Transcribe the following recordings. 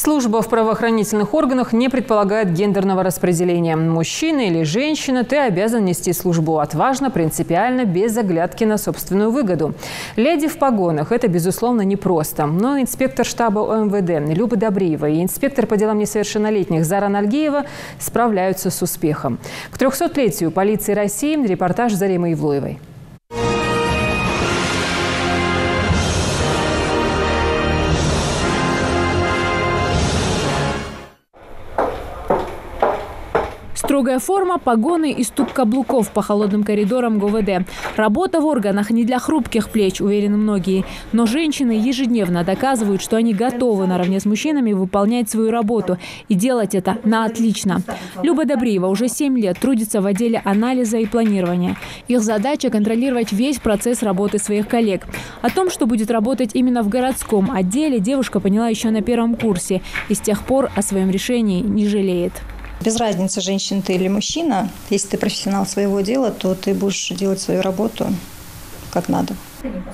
Служба в правоохранительных органах не предполагает гендерного распределения. Мужчина или женщина, ты обязан нести службу отважно, принципиально, без оглядки на собственную выгоду. Леди в погонах – это, безусловно, непросто. Но инспектор штаба ОМВД Люба Добриева и инспектор по делам несовершеннолетних Зара Нальгиева справляются с успехом. К 300-летию полиции России репортаж Заремы Ивлоевой. Строгая форма, погоны и стук каблуков по холодным коридорам ГУВД. Работа в органах не для хрупких плеч, уверены многие. Но женщины ежедневно доказывают, что они готовы наравне с мужчинами выполнять свою работу и делать это на отлично. Люба Добриева уже 7 лет трудится в отделе анализа и планирования. Их задача – контролировать весь процесс работы своих коллег. О том, что будет работать именно в городском отделе, девушка поняла еще на первом курсе и с тех пор о своем решении не жалеет. Без разницы, женщина ты или мужчина, если ты профессионал своего дела, то ты будешь делать свою работу как надо.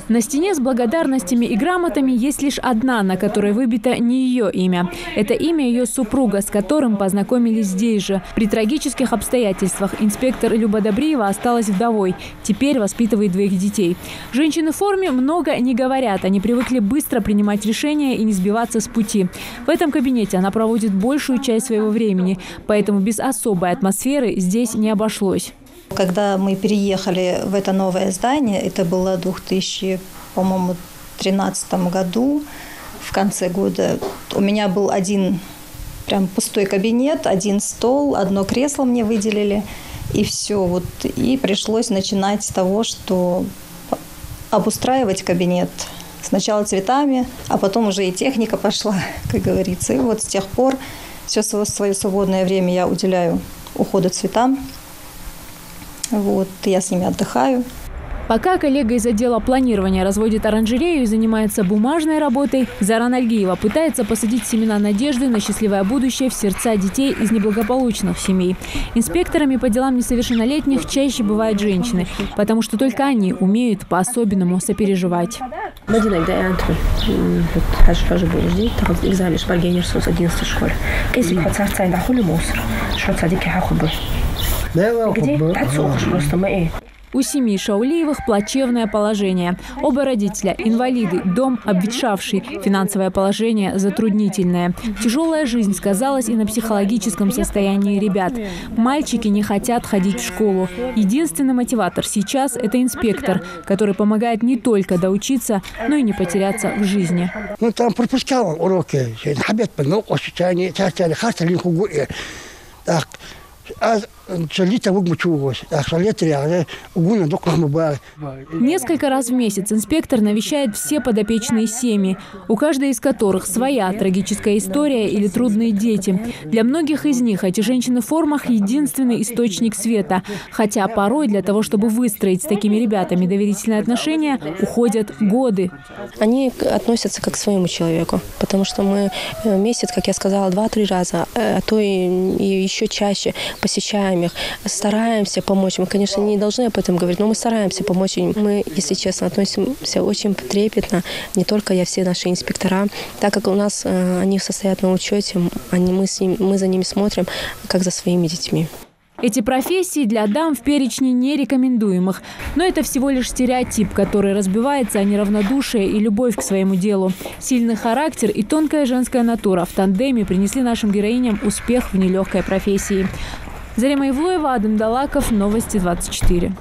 На стене с благодарностями и грамотами есть лишь одна, на которой выбито не ее имя. Это имя ее супруга, с которым познакомились здесь же. При трагических обстоятельствах инспектор Люба Добриева осталась вдовой. Теперь воспитывает 2 детей. Женщины в форме много не говорят. Они привыкли быстро принимать решения и не сбиваться с пути. В этом кабинете она проводит большую часть своего времени. Поэтому без особой атмосферы здесь не обошлось. Когда мы переехали в это новое здание, это было в 2013 году, в конце года, у меня был один прям пустой кабинет, один стол, одно кресло мне выделили, и все. И пришлось начинать с того, что обустраивать кабинет. Сначала цветами, а потом уже и техника пошла, как говорится. И с тех пор все свое свободное время я уделяю уходу цветам. Я с ними отдыхаю. Пока коллега из отдела планирования разводит оранжерею и занимается бумажной работой, Зара Нальгиева пытается посадить семена надежды на счастливое будущее в сердца детей из неблагополучных семей. Инспекторами по делам несовершеннолетних чаще бывают женщины, потому что только они умеют по-особенному сопереживать. У семьи Шаулиевых плачевное положение. Оба родителя – инвалиды, дом обветшавший, финансовое положение затруднительное. Тяжелая жизнь сказалась и на психологическом состоянии ребят. Мальчики не хотят ходить в школу. Единственный мотиватор сейчас – это инспектор, который помогает не только доучиться, но и не потеряться в жизни. Там пропускал уроки. Несколько раз в месяц инспектор навещает все подопечные семьи, у каждой из которых своя трагическая история или трудные дети. Для многих из них эти женщины в формах – единственный источник света. Хотя порой для того, чтобы выстроить с такими ребятами доверительные отношения, уходят годы. Они относятся как к своему человеку, потому что мы месяц, как я сказала, 2-3 раза, а то и еще чаще посещаем их, стараемся помочь. Мы, конечно, не должны об этом говорить, но мы стараемся помочь им. Мы, если честно, относимся очень трепетно, не только я, все наши инспектора, так как у нас они состоят на учете, мы за ними смотрим, как за своими детьми. Эти профессии для дам в перечне нерекомендуемых. Но это всего лишь стереотип, который разбивается о неравнодушие и любовь к своему делу. Сильный характер и тонкая женская натура в тандеме принесли нашим героиням успех в нелегкой профессии. Зарема Ивлоева, Адам Далаков, Новости 24.